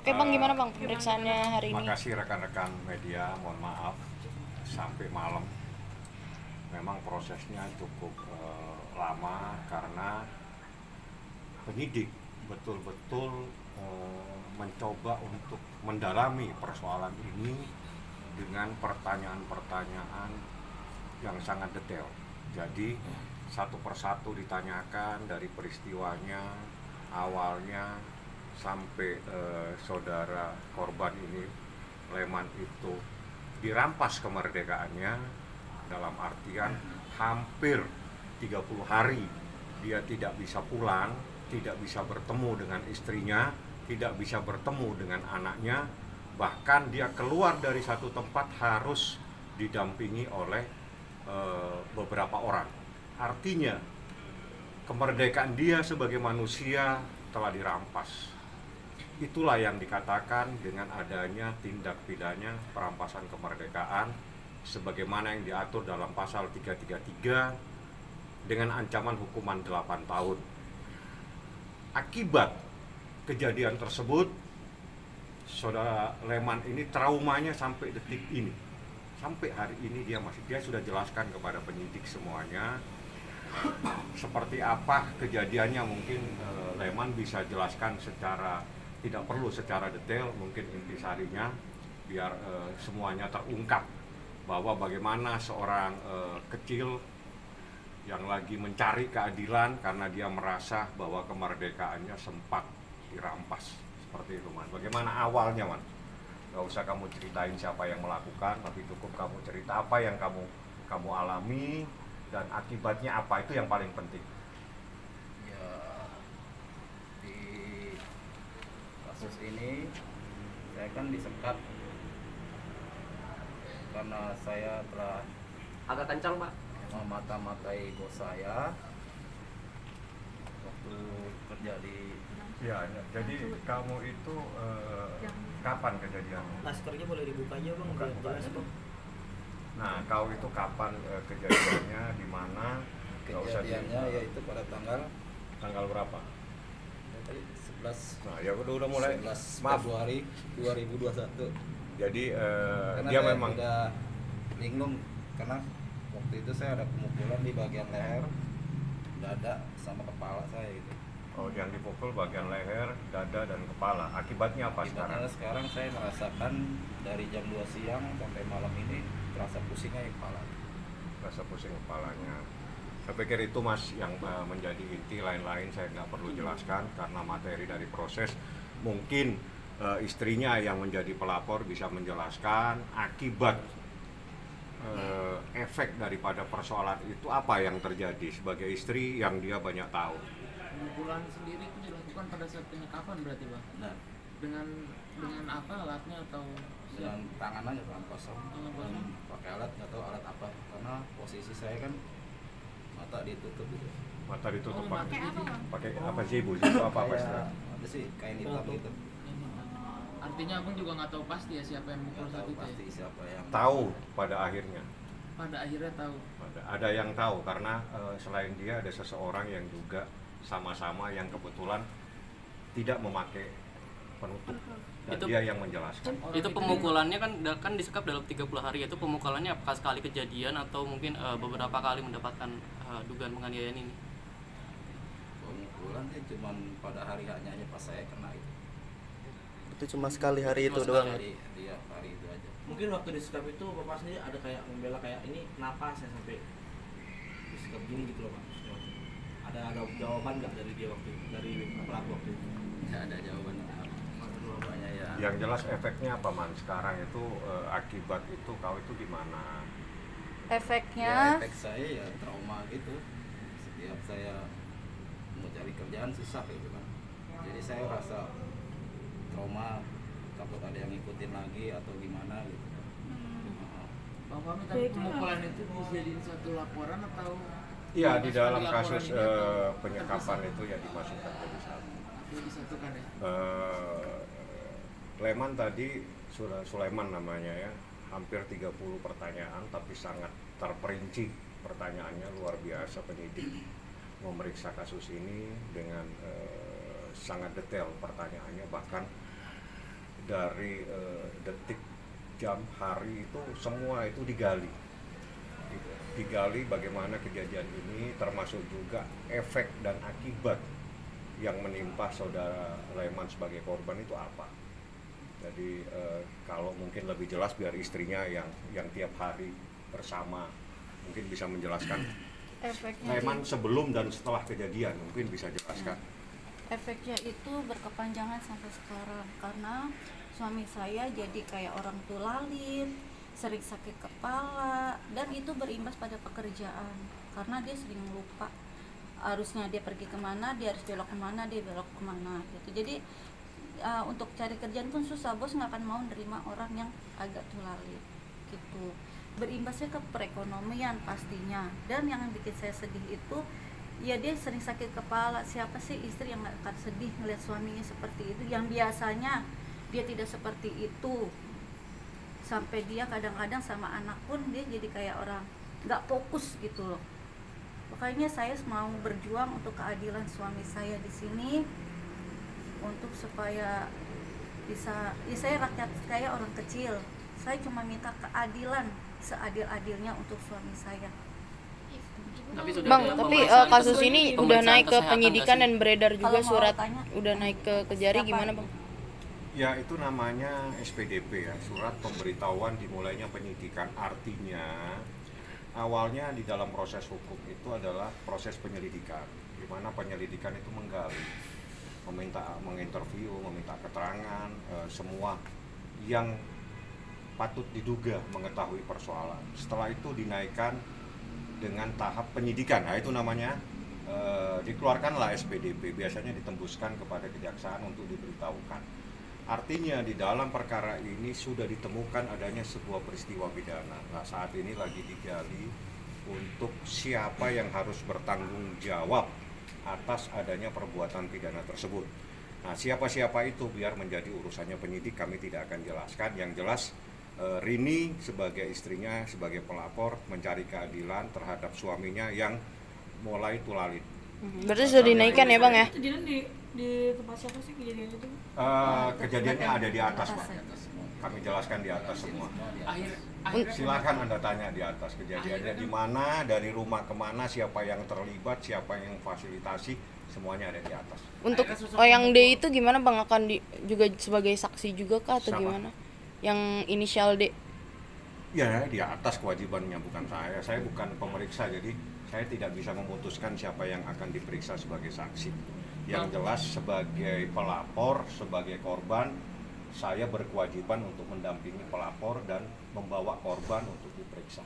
Oke Bang, gimana Bang pemeriksaannya hari ini? Terima kasih rekan-rekan media, mohon maaf sampai malam. Memang prosesnya cukup lama karena penyidik betul-betul mencoba untuk mendalami persoalan ini dengan pertanyaan-pertanyaan yang sangat detail. Jadi satu persatu ditanyakan dari peristiwanya, awalnya sampai saudara korban ini, Leman itu dirampas kemerdekaannya, dalam artian hampir 30 hari dia tidak bisa pulang, tidak bisa bertemu dengan istrinya, tidak bisa bertemu dengan anaknya, bahkan dia keluar dari satu tempat harus didampingi oleh beberapa orang. Artinya kemerdekaan dia sebagai manusia telah dirampas. Itulah yang dikatakan dengan adanya tindak pidana perampasan kemerdekaan sebagaimana yang diatur dalam pasal 333 dengan ancaman hukuman 8 tahun. Akibat kejadian tersebut, saudara Leman ini traumanya sampai detik ini. Sampai hari ini dia sudah jelaskan kepada penyidik semuanya. Seperti apa kejadiannya mungkin Leman bisa jelaskan secara, tidak perlu secara detail, mungkin intisarinya biar semuanya terungkap bahwa bagaimana seorang kecil yang lagi mencari keadilan karena dia merasa bahwa kemerdekaannya sempat dirampas. Seperti itu Man. Bagaimana awalnya Man? Gak usah kamu ceritain siapa yang melakukan, tapi cukup kamu cerita apa yang kamu alami dan akibatnya apa, itu yang paling penting. Ya, di kasus ini saya kan disekat karena saya telah agak kencang Pak. memata-matai bos saya waktu kerja di. Ya, jadi kamu itu kapan kejadiannya? Maskernya boleh dibuka aja Bang, biar jelas Bang. Nah, kau itu kapan kejadiannya, di mana? Kejadiannya yaitu pada tanggal berapa? tadi 11. Nah, ya udah mulai. 11 Maaf. Februari 2021. Jadi Karena dia saya memang udah bingung karena waktu itu saya ada pemukulan di bagian leher, dada sama kepala saya gitu. yang dipukul bagian leher, dada dan kepala. Akibatnya apa Akibatnya sekarang? sekarang saya merasakan dari jam 2 siang sampai malam ini terasa pusingnya di kepala. Rasa pusing kepalanya. Saya pikir itu Mas yang menjadi inti, lain-lain saya nggak perlu jelaskan karena materi dari proses. Mungkin istrinya yang menjadi pelapor bisa menjelaskan akibat efek daripada persoalan itu apa yang terjadi sebagai istri yang dia banyak tahu. Pemukulan sendiri itu dilakukan pada saat penyekapan berarti Bang? Nah, Dengan apa alatnya atau dengan tangan aja tangan kosong, Tangan kosong. pakai alat nggak tahu alat apa karena posisi saya kan mata ditutup gitu. Mata ditutup Oh, pakai mata ditutup. pakai apa sih Bu? Itu apa Kayak istilah? ada sih kain hitam gitu. Artinya Abang juga nggak tahu pasti ya siapa yang mukul Nggak saat tahu itu pasti ya? siapa yang Tahu pada akhirnya. Pada akhirnya tahu. Ada yang tahu karena selain dia ada seseorang yang juga sama-sama yang kebetulan tidak memakai penutup dan Itu- dia yang menjelaskan. Orang Itu pemukulannya kan disekap dalam 30 hari. Itu pemukulannya apakah sekali kejadian atau mungkin beberapa kali mendapatkan dugaan penganiayaan ini? pemukulan sih cuman pada hari hanya pas saya kena itu. Itu cuma sekali hari itu Cuma doang. sekali. Dia hari itu aja. Mungkin waktu disekap itu Bapak sendiri ada kayak membela kayak ini kenapa saya sampai disekap gini gitu loh Pak. Ada jawaban nggak dari dia waktu itu, dari pelaku waktu itu? Nggak ada jawaban jawabannya ya. Yang jelas efeknya apa Man? Sekarang itu akibat itu kau itu di mana? Efeknya Efek saya ya trauma gitu. Setiap saya mau cari kerjaan susah gitu kan. Jadi saya rasa trauma, takut ada yang ngikutin lagi atau gimana gitu. Bang Fahmi, tapi pemukulan itu dijadiin satu laporan atau? Iya, di dalam Laporan kasus ini atau penyekapan itu ya dimasukkan jadi satu. disatukan ya? Leman tadi, Sulaiman namanya ya, hampir 30 pertanyaan tapi sangat terperinci pertanyaannya, luar biasa. Penyidik memeriksa kasus ini dengan sangat detail pertanyaannya, bahkan dari detik, jam, hari itu semua itu digali bagaimana kejadian ini, termasuk juga efek dan akibat yang menimpa saudara Leman sebagai korban itu apa. Jadi kalau mungkin lebih jelas biar istrinya yang tiap hari bersama mungkin bisa menjelaskan Efeknya Leman sebelum dan setelah kejadian, mungkin bisa jelaskan. efeknya itu berkepanjangan sampai sekarang karena suami saya jadi kayak orang tulalit, sering sakit kepala, dan itu berimbas pada pekerjaan karena dia sering lupa harusnya dia pergi kemana, dia harus belok kemana, dia belok kemana gitu. Jadi untuk cari kerjaan pun susah, bos nggak akan mau nerima orang yang agak tulalit gitu. Berimbasnya ke perekonomian pastinya, dan yang bikin saya sedih itu ya dia sering sakit kepala. Siapa sih istri yang gak akan sedih melihat suaminya seperti itu, yang biasanya dia tidak seperti itu. Sampai dia kadang-kadang sama anak pun dia jadi kayak orang gak fokus gitu loh. Makanya saya mau berjuang untuk keadilan suami saya di sini, untuk supaya bisa, ya saya rakyat, saya orang kecil, saya cuma minta keadilan seadil-adilnya untuk suami saya. Bang, tapi kasus pemeriksaan- ini pemeriksaan udah naik ke kesehatan penyidikan nggak dan beredar juga Kalau mau surat, tanya, udah naik ke Kejari, siapa? gimana bang? Ya, itu namanya SPDP ya, surat pemberitahuan dimulainya penyidikan. Artinya awalnya di dalam proses hukum itu adalah proses penyelidikan, di mana penyelidikan itu menggali, menginterview, meminta keterangan semua yang patut diduga mengetahui persoalan. Setelah itu dinaikkan dengan tahap penyidikan. Nah, itu namanya dikeluarkanlah SPDP, biasanya ditembuskan kepada kejaksaan untuk diberitahukan. Artinya di dalam perkara ini sudah ditemukan adanya sebuah peristiwa pidana. Nah, saat ini lagi digali untuk siapa yang harus bertanggung jawab atas adanya perbuatan pidana tersebut. Nah, siapa-siapa itu biar menjadi urusannya penyidik, kami tidak akan jelaskan. Yang jelas Rini sebagai istrinya, sebagai pelapor mencari keadilan terhadap suaminya yang mulai tulalit. Berarti sudah dinaikkan ya bang ya? Kejadian di tempat siapa sih kejadian itu? Kejadiannya ada di atas, Pak. Kami jelaskan di atas semua. Silakan Anda tanya di atas kejadiannya di mana, dari rumah kemana, siapa yang terlibat, siapa yang fasilitasi, semuanya ada di atas. Untuk yang D itu gimana bang, akan juga sebagai saksi juga kah atau Siapa? gimana? Yang inisial D? Ya, di atas kewajibannya, bukan saya. Saya bukan pemeriksa, jadi saya tidak bisa memutuskan siapa yang akan diperiksa sebagai saksi. Yang jelas sebagai pelapor, sebagai korban, saya berkewajiban untuk mendampingi pelapor dan membawa korban untuk diperiksa.